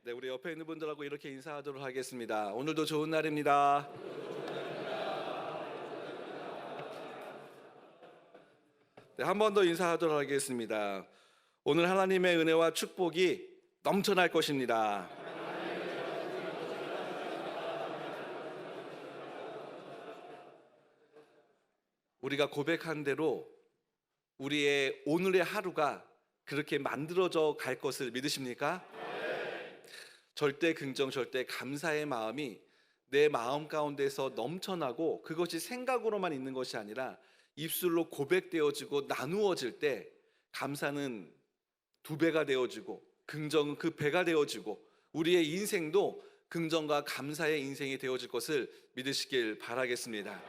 네, 우리 옆에 있는 분들하고 이렇게 인사하도록 하겠습니다. 오늘도 좋은 날입니다. 네, 한 번 더 인사하도록 하겠습니다. 오늘 하나님의 은혜와 축복이 넘쳐날 것입니다. 우리가 고백한 대로 우리의 오늘의 하루가 그렇게 만들어져 갈 것을 믿으십니까? 절대 긍정, 절대 감사의 마음이 내 마음 가운데서 넘쳐나고 그것이 생각으로만 있는 것이 아니라 입술로 고백되어지고 나누어질 때 감사는 두 배가 되어지고 긍정은 그 배가 되어지고 우리의 인생도 긍정과 감사의 인생이 되어질 것을 믿으시길 바라겠습니다.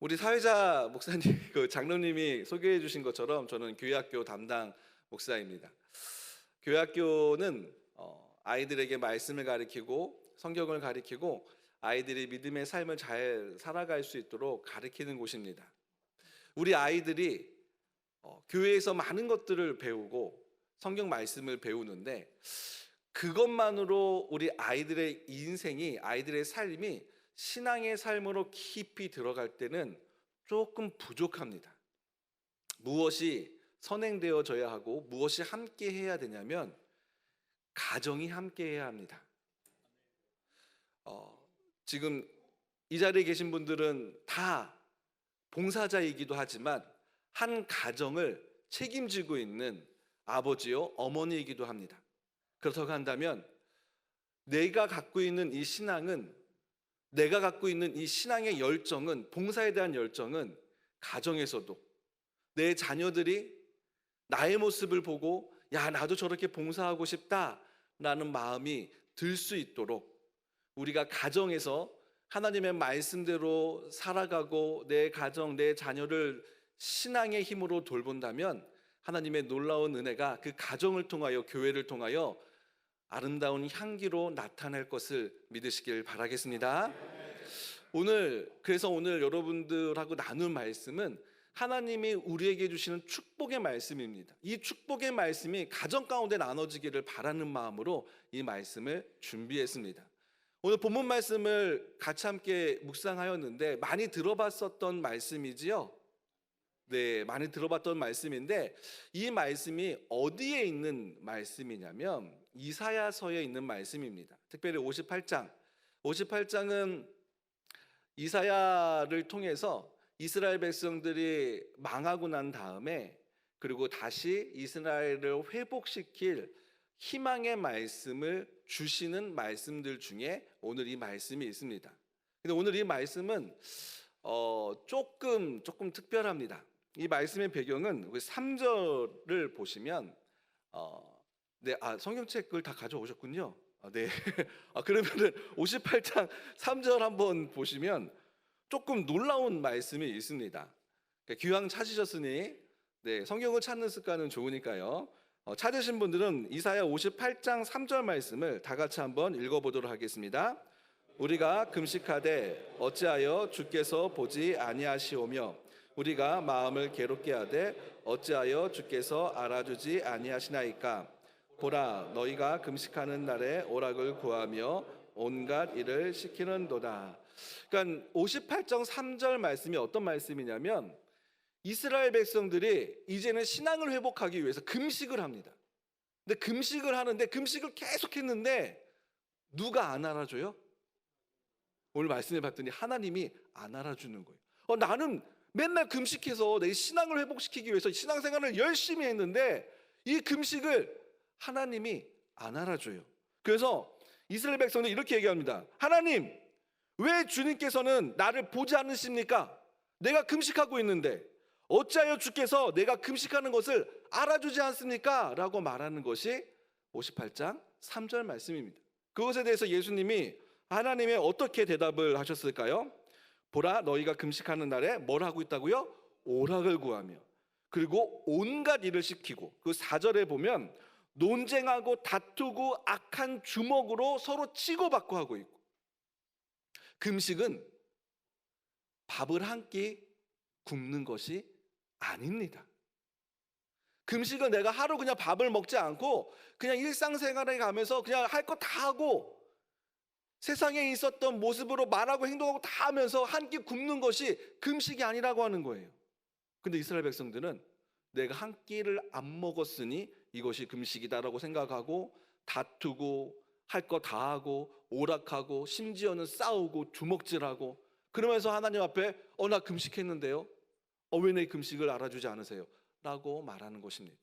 우리 사회자 목사님, 그 장로님이 소개해 주신 것처럼 저는 교회학교 담당 목사입니다. 교회학교는 아이들에게 말씀을 가르치고 성경을 가르치고 아이들이 믿음의 삶을 잘 살아갈 수 있도록 가르치는 곳입니다. 우리 아이들이 교회에서 많은 것들을 배우고 성경 말씀을 배우는데 그것만으로 우리 아이들의 인생이, 아이들의 삶이 신앙의 삶으로 깊이 들어갈 때는 조금 부족합니다. 무엇이 선행되어져야 하고 무엇이 함께 해야 되냐면 가정이 함께 해야 합니다. 지금 이 자리에 계신 분들은 다 봉사자이기도 하지만 한 가정을 책임지고 있는 아버지요 어머니이기도 합니다. 그렇다고 한다면 내가 갖고 있는 이 신앙은, 내가 갖고 있는 이 신앙의 열정은, 봉사에 대한 열정은 가정에서도 내 자녀들이 나의 모습을 보고 야, 나도 저렇게 봉사하고 싶다라는 마음이 들 수 있도록 우리가 가정에서 하나님의 말씀대로 살아가고 내 가정, 내 자녀를 신앙의 힘으로 돌본다면 하나님의 놀라운 은혜가 그 가정을 통하여, 교회를 통하여 아름다운 향기로 나타날 것을 믿으시길 바라겠습니다. 그래서 오늘 여러분들하고 나눌 말씀은 하나님이 우리에게 주시는 축복의 말씀입니다. 이 축복의 말씀이 가정 가운데 나눠지기를 바라는 마음으로 이 말씀을 준비했습니다. 오늘 본문 말씀을 같이 함께 묵상하였는데 많이 들어봤었던 말씀이지요? 네, 많이 들어봤던 말씀인데 이 말씀이 어디에 있는 말씀이냐면 이사야서에 있는 말씀입니다. 특별히 58장은 이사야를 통해서 이스라엘 백성들이 망하고 난 다음에 그리고 다시 이스라엘을 회복시킬 희망의 말씀을 주시는 말씀들 중에 오늘 이 말씀이 있습니다. 근데 오늘 이 말씀은 조금 특별합니다. 이 말씀의 배경은 3절을 보시면 성경책을 다 가져오셨군요. 네. 그러면은 58장 3절 한번 보시면 조금 놀라운 말씀이 있습니다. 기왕 찾으셨으니 성경을 찾는 습관은 좋으니까요. 찾으신 분들은 이사야 58장 3절 말씀을 다 같이 한번 읽어보도록 하겠습니다. 우리가 금식하되 어찌하여 주께서 보지 아니하시오며 우리가 마음을 괴롭게 하되 어찌하여 주께서 알아주지 아니하시나이까. 보라, 너희가 금식하는 날에 오락을 구하며 온갖 일을 시키는도다. 그러니까 58장 3절 말씀이 어떤 말씀이냐면 이스라엘 백성들이 이제는 신앙을 회복하기 위해서 금식을 합니다. 근데 금식을 하는데 금식을 계속 했는데 누가 안 알아줘요? 오늘 말씀을 봤더니 하나님이 안 알아주는 거예요. 나는 맨날 금식해서 내 신앙을 회복시키기 위해서 신앙생활을 열심히 했는데 이 금식을 하나님이 안 알아줘요. 그래서 이스라엘 백성들이 이렇게 얘기합니다. 하나님, 왜 주님께서는 나를 보지 않으십니까? 내가 금식하고 있는데 어찌하여 주께서 내가 금식하는 것을 알아주지 않습니까? 라고 말하는 것이 58장 3절 말씀입니다. 그것에 대해서 예수님이 하나님의 어떻게 대답을 하셨을까요? 보라, 너희가 금식하는 날에 뭘 하고 있다고요? 오락을 구하며 그리고 온갖 일을 시키고 그 4절에 보면 논쟁하고 다투고 악한 주먹으로 서로 치고받고 하고 있고 금식은 밥을 한 끼 굶는 것이 아닙니다. 금식은 내가 하루 그냥 밥을 먹지 않고 그냥 일상생활에 가면서 그냥 할 거 다 하고 세상에 있었던 모습으로 말하고 행동하고 다 하면서 한 끼 굶는 것이 금식이 아니라고 하는 거예요. 근데 이스라엘 백성들은 내가 한 끼를 안 먹었으니 이것이 금식이다라고 생각하고 다투고 할 거 다 하고 오락하고 심지어는 싸우고 주먹질하고 그러면서 하나님 앞에 나 금식했는데요. 왜 내 금식을 알아주지 않으세요? 라고 말하는 것입니다.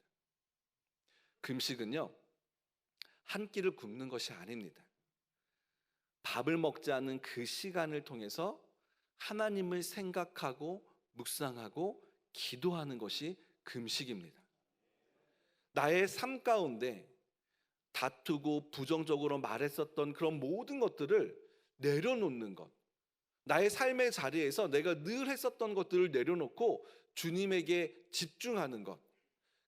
금식은요, 한 끼를 굶는 것이 아닙니다. 밥을 먹지 않는 그 시간을 통해서 하나님을 생각하고 묵상하고 기도하는 것이 금식입니다. 나의 삶 가운데 다투고 부정적으로 말했었던 그런 모든 것들을 내려놓는 것, 나의 삶의 자리에서 내가 늘 했었던 것들을 내려놓고 주님에게 집중하는 것,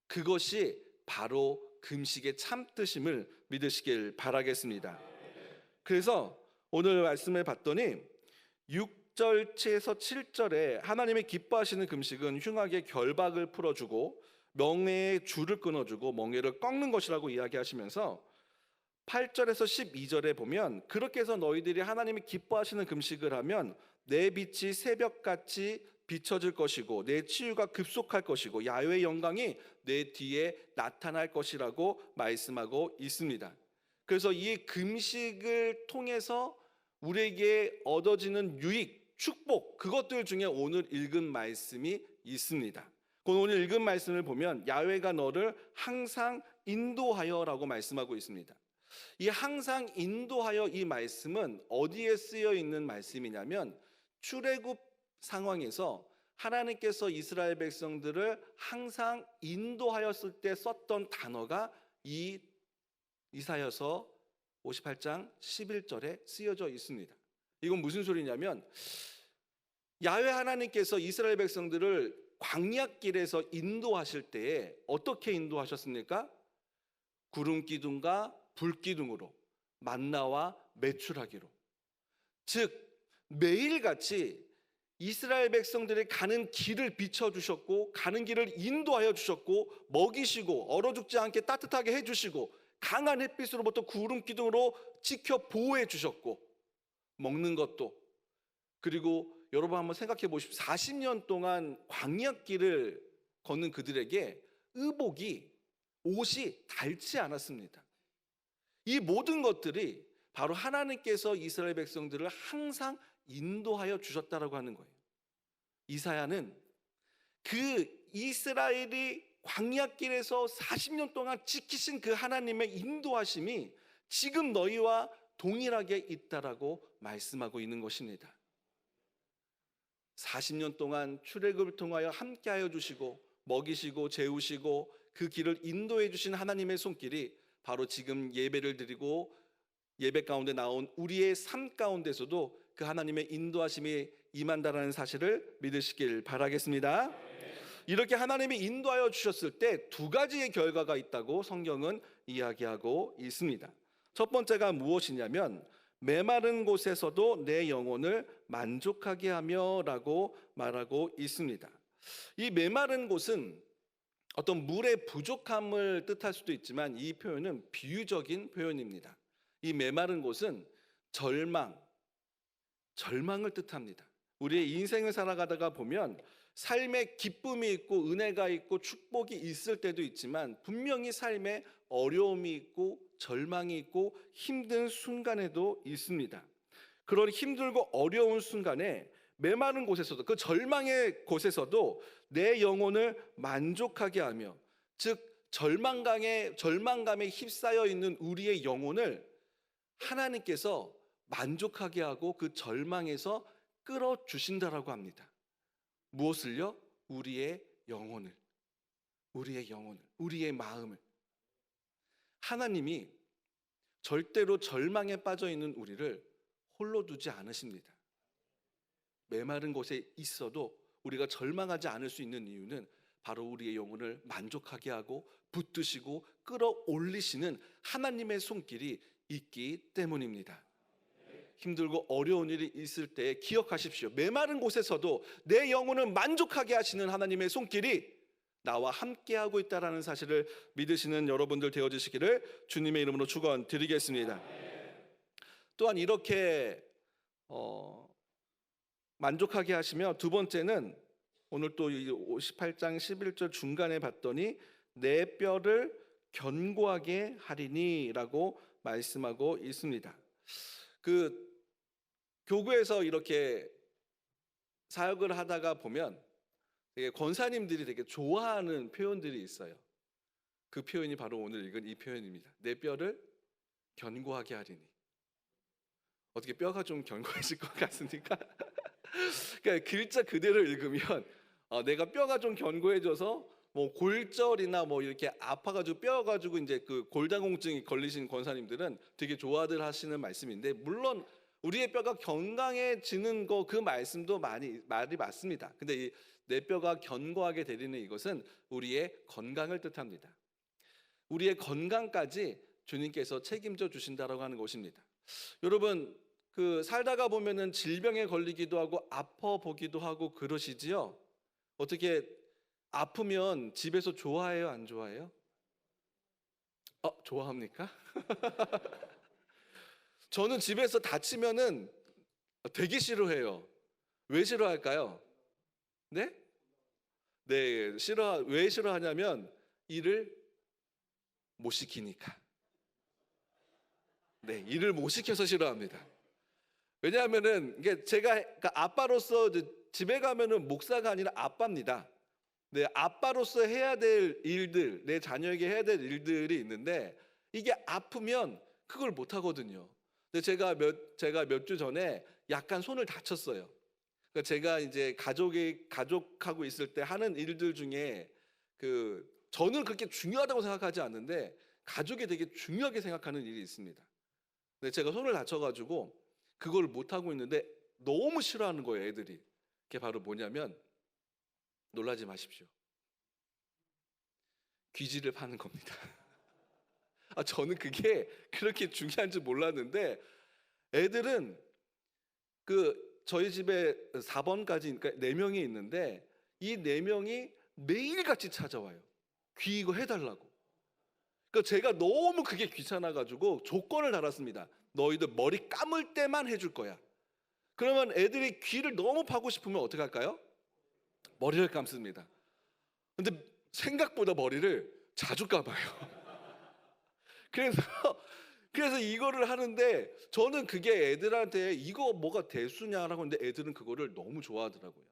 그것이 바로 금식의 참뜻임을 믿으시길 바라겠습니다. 그래서 오늘 말씀을 봤더니 6절에서 7절에 하나님이 기뻐하시는 금식은 흉악의 결박을 풀어주고 멍에의 줄을 끊어주고 멍에를 꺾는 것이라고 이야기하시면서 8절에서 12절에 보면 그렇게 해서 너희들이 하나님이 기뻐하시는 금식을 하면 내 빛이 새벽같이 비춰질 것이고 내 치유가 급속할 것이고 야훼의 영광이 내 뒤에 나타날 것이라고 말씀하고 있습니다. 그래서 이 금식을 통해서 우리에게 얻어지는 유익, 축복, 그것들 중에 오늘 읽은 말씀이 있습니다. 오늘 읽은 말씀을 보면 야훼가 너를 항상 인도하여라고 말씀하고 있습니다. 이 항상 인도하여 이 말씀은 어디에 쓰여 있는 말씀이냐면 출애굽 상황에서 하나님께서 이스라엘 백성들을 항상 인도하였을 때 썼던 단어가 이 이사야서 58장 11절에 쓰여져 있습니다. 이건 무슨 소리냐면 야훼 하나님께서 이스라엘 백성들을 광야길에서 인도하실 때에 어떻게 인도하셨습니까? 구름 기둥과 불 기둥으로 만나와 메추라기로, 즉 매일같이 이스라엘 백성들이 가는 길을 비춰주셨고 가는 길을 인도하여 주셨고 먹이시고 얼어 죽지 않게 따뜻하게 해주시고 강한 햇빛으로부터 구름 기둥으로 지켜 보호해 주셨고 먹는 것도, 그리고 여러분 한번 생각해 보십시오. 40년 동안 광야길을 걷는 그들에게 의복이, 옷이 닳지 않았습니다. 이 모든 것들이 바로 하나님께서 이스라엘 백성들을 항상 인도하여 주셨다라고 하는 거예요. 이사야는 그 이스라엘이 광야길에서 40년 동안 지키신 그 하나님의 인도하심이 지금 너희와 동일하게 있다라고 말씀하고 있는 것입니다. 40년 동안 출애굽을 통하여 함께하여 주시고 먹이시고 재우시고 그 길을 인도해 주신 하나님의 손길이 바로 지금 예배를 드리고 예배 가운데 나온 우리의 삶 가운데서도 그 하나님의 인도하심이 임한다라는 사실을 믿으시길 바라겠습니다. 이렇게 하나님이 인도하여 주셨을 때 두 가지의 결과가 있다고 성경은 이야기하고 있습니다. 첫 번째가 무엇이냐면 메마른 곳에서도 내 영혼을 만족하게 하며 라고 말하고 있습니다. 이 메마른 곳은 어떤 물의 부족함을 뜻할 수도 있지만 이 표현은 비유적인 표현입니다. 이 메마른 곳은 절망을 뜻합니다. 우리의 인생을 살아가다가 보면 삶에 기쁨이 있고 은혜가 있고 축복이 있을 때도 있지만 분명히 삶에 어려움이 있고 절망이 있고 힘든 순간에도 있습니다. 그런 힘들고 어려운 순간에 메마른 곳에서도, 그 절망의 곳에서도 내 영혼을 만족하게 하며, 즉 절망감에 휩싸여 있는 우리의 영혼을 하나님께서 만족하게 하고 그 절망에서 끌어주신다라고 합니다. 무엇을요? 우리의 영혼을, 우리의 마음을. 하나님이 절대로 절망에 빠져 있는 우리를 홀로 두지 않으십니다. 메마른 곳에 있어도 우리가 절망하지 않을 수 있는 이유는 바로 우리의 영혼을 만족하게 하고 붙드시고 끌어올리시는 하나님의 손길이 있기 때문입니다. 힘들고 어려운 일이 있을 때 기억하십시오. 메마른 곳에서도 내 영혼을 만족하게 하시는 하나님의 손길이 나와 함께하고 있다라는 사실을 믿으시는 여러분들 되어주시기를 주님의 이름으로 축원드리겠습니다. 또한 이렇게 만족하게 하시며, 두 번째는 오늘 또 58장 11절 중간에 봤더니 내 뼈를 견고하게 하리니라고 말씀하고 있습니다. 그 교구에서 이렇게 사역을 하다가 보면 되게 권사님들이 되게 좋아하는 표현들이 있어요. 그 표현이 바로 오늘 읽은 이 표현입니다. 내 뼈를 견고하게 하리니. 어떻게 뼈가 좀 견고해질 것 같습니까? 그러니까 글자 그대로 읽으면 내가 뼈가 좀 견고해져서 뭐 골절이나 뭐 이렇게 아파가지고 뼈 가지고 이제 그 골다공증이 걸리신 권사님들은 되게 좋아들 하시는 말씀인데, 물론 우리의 뼈가 건강해지는 거 그 말씀도 말이 맞습니다. 근데 이 내 뼈가 견고하게 되리는 이것은 우리의 건강을 뜻합니다. 우리의 건강까지 주님께서 책임져 주신다라고 하는 것입니다. 여러분, 그 살다가 보면은 질병에 걸리기도 하고 아파 보기도 하고 그러시지요. 어떻게 아프면 집에서 좋아해요, 안 좋아해요? 좋아합니까? 저는 집에서 다치면은 되게 싫어해요. 왜 싫어할까요? 네? 네, 왜 싫어하냐면 일을 못 시키니까. 네, 일을 못 시켜서 싫어합니다. 왜냐하면은 이게 제가 그러니까 아빠로서 집에 가면은 목사가 아니라 아빠입니다. 네, 아빠로서 해야 될 일들, 내 자녀에게 해야 될 일들이 있는데 이게 아프면 그걸 못 하거든요. 근데 제가 몇 주 전에 약간 손을 다쳤어요. 그러니까 제가 이제 가족하고 있을 때 하는 일들 중에 저는 그렇게 중요하다고 생각하지 않는데 가족이 되게 중요하게 생각하는 일이 있습니다. 근데 제가 손을 다쳐가지고 그걸 못 하고 있는데 너무 싫어하는 거예요, 애들이. 그게 바로 뭐냐면, 놀라지 마십시오, 귀지를 파는 겁니다. 저는 그게 그렇게 중요한 줄 몰랐는데, 애들은 저희 집에 4번까지 그러니까 4명이 있는데 이 4명이 매일같이 찾아와요. 귀 이거 해달라고. 그러니까 제가 너무 그게 귀찮아가지고 조건을 달았습니다. 너희들 머리 감을 때만 해줄 거야. 그러면 애들이 귀를 너무 파고 싶으면 어떻게 할까요? 머리를 감습니다. 근데 생각보다 머리를 자주 감아요. 그래서 이거를 하는데 저는 그게 애들한테 이거 뭐가 대수냐라고 하는데 애들은 그거를 너무 좋아하더라고요.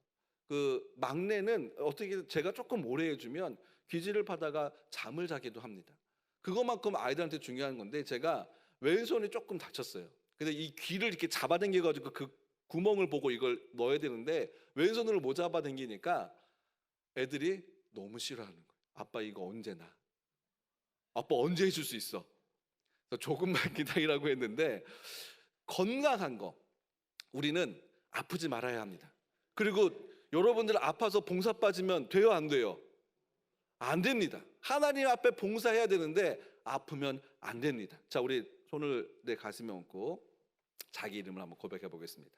그 막내는 어떻게 제가 조금 오래 해주면 귀지를 파다가 잠을 자기도 합니다. 그것만큼 아이들한테 중요한 건데, 제가 왼손이 조금 다쳤어요. 근데 이 귀를 이렇게 잡아당겨가지고 그 구멍을 보고 이걸 넣어야 되는데 왼손으로 못 잡아당기니까 애들이 너무 싫어하는 거예요. 아빠 이거 언제 나? 아빠 언제 해줄 수 있어? 조금만 기다리라고 했는데, 건강한 거 우리는 아프지 말아야 합니다. 그리고 여러분들 아파서 봉사 빠지면 돼요, 안 돼요? 안 됩니다. 하나님 앞에 봉사해야 되는데 아프면 안 됩니다. 자, 우리 손을 내 가슴에 얹고 자기 이름을 한번 고백해 보겠습니다.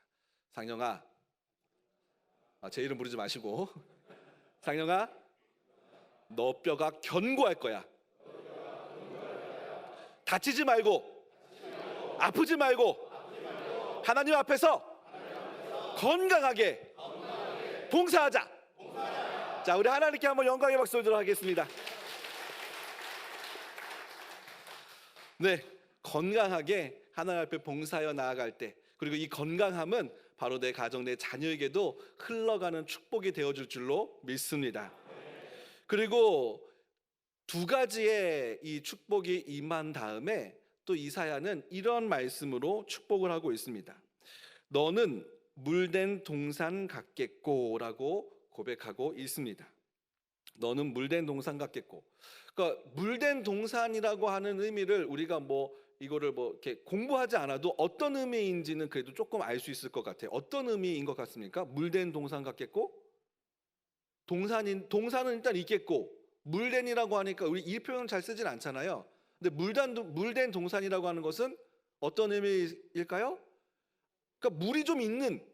상영아, 제 이름 부르지 마시고, 상영아, 너 뼈가 견고할 거야. 다치지 말고, 아프지 말고, 하나님 앞에서 건강하게 봉사하자. 자, 우리 하나님께 한번 영광의 박수 드리도록 하겠습니다. 네, 건강하게 하나님 앞에 봉사하여 나아갈 때, 그리고 이 건강함은 바로 내 가정, 내 자녀에게도 흘러가는 축복이 되어줄 줄로 믿습니다. 그리고 두 가지의 이 축복이 임한 다음에 또 이사야는 이런 말씀으로 축복을 하고 있습니다. 너는 물된 동산 같겠고라고 고백하고 있습니다. 너는 물된 동산 같겠고. 그러니까 물된 동산이라고 하는 의미를 우리가 이거를 이렇게 공부하지 않아도 어떤 의미인지는 그래도 조금 알 수 있을 것 같아요. 어떤 의미인 것 같습니까? 물된 동산 같겠고, 동산은 일단 있겠고, 물된이라고 하니까 우리 이 표현 잘 쓰진 않잖아요. 근데 물된 동산이라고 하는 것은 어떤 의미일까요? 그러니까 물이 좀 있는,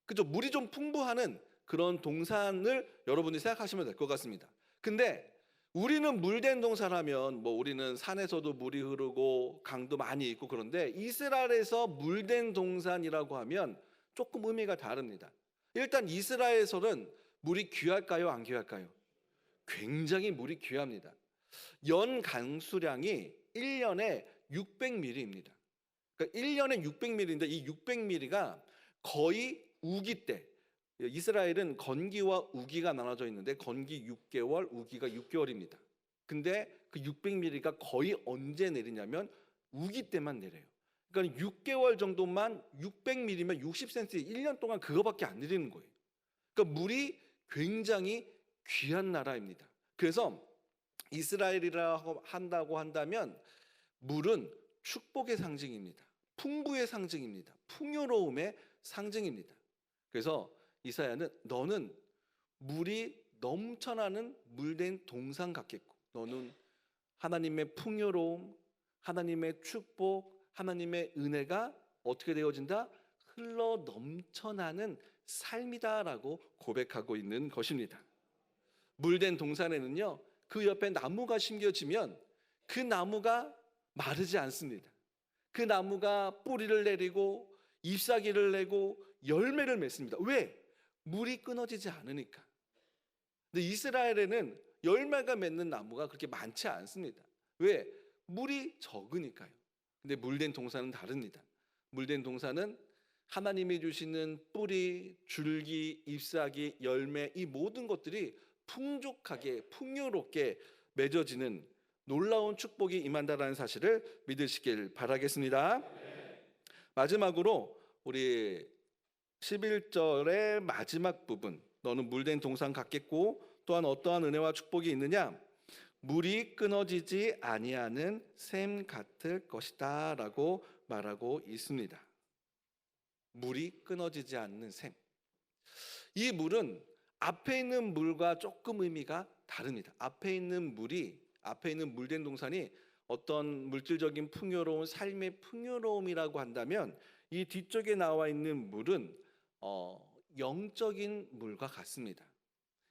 그죠? 물이 좀 풍부하는 그런 동산을 여러분이 생각하시면 될 것 같습니다. 근데 우리는 물된 동산하면 뭐 우리는 산에서도 물이 흐르고 강도 많이 있고 그런데 이스라엘에서 물된 동산이라고 하면 조금 의미가 다릅니다. 일단 이스라엘에서는 물이 귀할까요, 안 귀할까요? 굉장히 물이 귀합니다. 연 강수량이 1년에 600mm입니다. 그러니까 1년에 600mm인데 이 600mm가 거의 우기 때, 이스라엘은 건기와 우기가 나눠져 있는데 건기 6개월, 우기가 6개월입니다. 근데 그 600mm가 거의 언제 내리냐면 우기 때만 내려요. 그러니까 6개월 정도만 600mm면 60cm, 1년 동안 그거밖에 안 내리는 거예요. 그러니까 물이 굉장히 귀한 나라입니다. 그래서 이스라엘이라 한다고 한다면 물은 축복의 상징입니다. 풍부의 상징입니다. 풍요로움의 상징입니다. 그래서 이사야는 너는 물이 넘쳐나는 물된 동산 같겠고 너는 하나님의 풍요로움, 하나님의 축복, 하나님의 은혜가 어떻게 되어진다? 흘러 넘쳐나는 삶이다라고 고백하고 있는 것입니다. 물된 동산에는요, 그 옆에 나무가 심겨지면 그 나무가 마르지 않습니다. 그 나무가 뿌리를 내리고 잎사귀를 내고 열매를 맺습니다. 왜? 물이 끊어지지 않으니까. 근데 이스라엘에는 열매가 맺는 나무가 그렇게 많지 않습니다. 왜? 물이 적으니까요. 근데 물된 동산은 다릅니다. 물된 동산은 하나님이 주시는 뿌리, 줄기, 잎사귀, 열매 이 모든 것들이 풍족하게 풍요롭게 맺어지는 놀라운 축복이 임한다라는 사실을 믿으시길 바라겠습니다. 마지막으로 우리 11절의 마지막 부분, 너는 물된 동산 같겠고 또한 어떠한 은혜와 축복이 있느냐? 물이 끊어지지 아니하는 샘 같을 것이다 라고 말하고 있습니다. 물이 끊어지지 않는 샘. 이 물은 앞에 있는 물과 조금 의미가 다릅니다. 앞에 있는 물된 동산이 어떤 물질적인 풍요로운 삶의 풍요로움이라고 한다면 이 뒤쪽에 나와 있는 물은 영적인 물과 같습니다.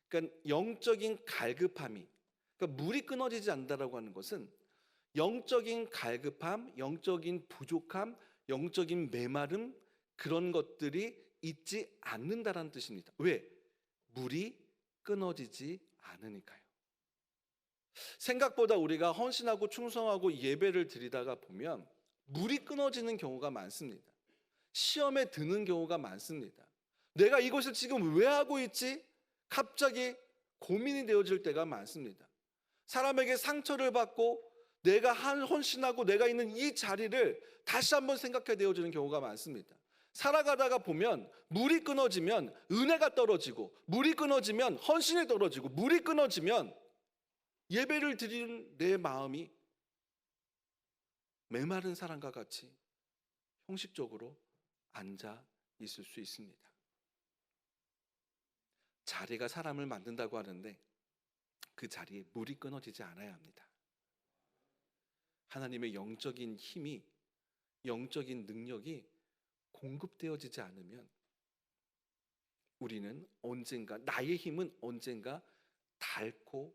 그러니까 영적인 갈급함이, 그러니까 물이 끊어지지 않는다라고 하는 것은 영적인 갈급함, 영적인 부족함, 영적인 메마름 그런 것들이 있지 않는다라는 뜻입니다. 왜? 물이 끊어지지 않으니까요. 생각보다 우리가 헌신하고 충성하고 예배를 드리다가 보면 물이 끊어지는 경우가 많습니다. 시험에 드는 경우가 많습니다. 내가 이것을 지금 왜 하고 있지? 갑자기 고민이 되어질 때가 많습니다. 사람에게 상처를 받고 내가 헌신하고 내가 있는 이 자리를 다시 한번 생각해 되어지는 경우가 많습니다. 살아가다가 보면 물이 끊어지면 은혜가 떨어지고 물이 끊어지면 헌신이 떨어지고 물이 끊어지면 예배를 드리는 내 마음이 메마른 사람과 같이 형식적으로 앉아 있을 수 있습니다. 자리가 사람을 만든다고 하는데 그 자리에 물이 끊어지지 않아야 합니다. 하나님의 영적인 힘이, 영적인 능력이 공급되어지지 않으면 우리는 언젠가, 나의 힘은 언젠가 닳고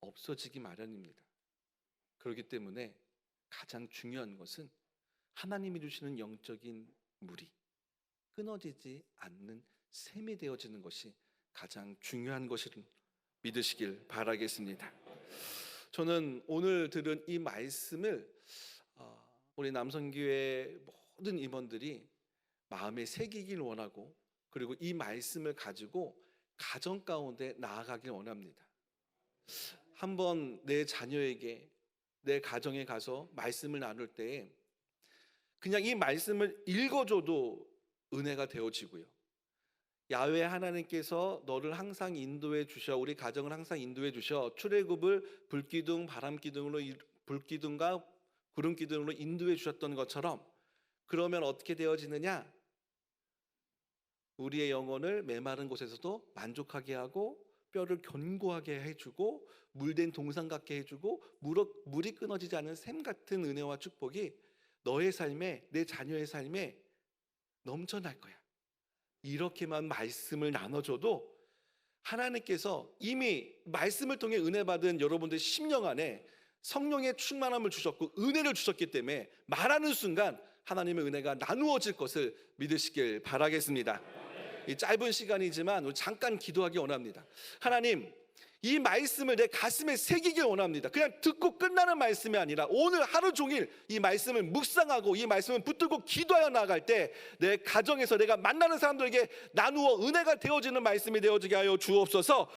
없어지기 마련입니다. 그렇기 때문에 가장 중요한 것은 하나님이 주시는 영적인 물이 끊어지지 않는 샘이 되어지는 것이 가장 중요한 것을 믿으시길 바라겠습니다. 저는 오늘 들은 이 말씀을 우리 남성교회 모든 임원들이 마음에 새기길 원하고 그리고 이 말씀을 가지고 가정 가운데 나아가길 원합니다. 한번 내 자녀에게 내 가정에 가서 말씀을 나눌 때 그냥 이 말씀을 읽어줘도 은혜가 되어지고요. 야훼 하나님께서 너를 항상 인도해 주셔, 우리 가정을 항상 인도해 주셔, 출애굽을 불기둥, 바람기둥으로, 불기둥과 구름기둥으로 인도해 주셨던 것처럼 그러면 어떻게 되어지느냐? 우리의 영혼을 메마른 곳에서도 만족하게 하고 뼈를 견고하게 해주고 물된 동산 같게 해주고 물이 끊어지지 않은 샘 같은 은혜와 축복이 너의 삶에, 내 자녀의 삶에 넘쳐날 거야. 이렇게만 말씀을 나눠줘도 하나님께서 이미 말씀을 통해 은혜 받은 여러분들 심령 안에 성령의 충만함을 주셨고 은혜를 주셨기 때문에 말하는 순간 하나님의 은혜가 나누어질 것을 믿으시길 바라겠습니다. 이 짧은 시간이지만 우리 잠깐 기도하기 원합니다. 하나님, 이 말씀을 내 가슴에 새기길 원합니다. 그냥 듣고 끝나는 말씀이 아니라 오늘 하루 종일 이 말씀을 묵상하고 이 말씀을 붙들고 기도하여 나아갈 때 내 가정에서 내가 만나는 사람들에게 나누어 은혜가 되어지는 말씀이 되어지게 하여 주옵소서.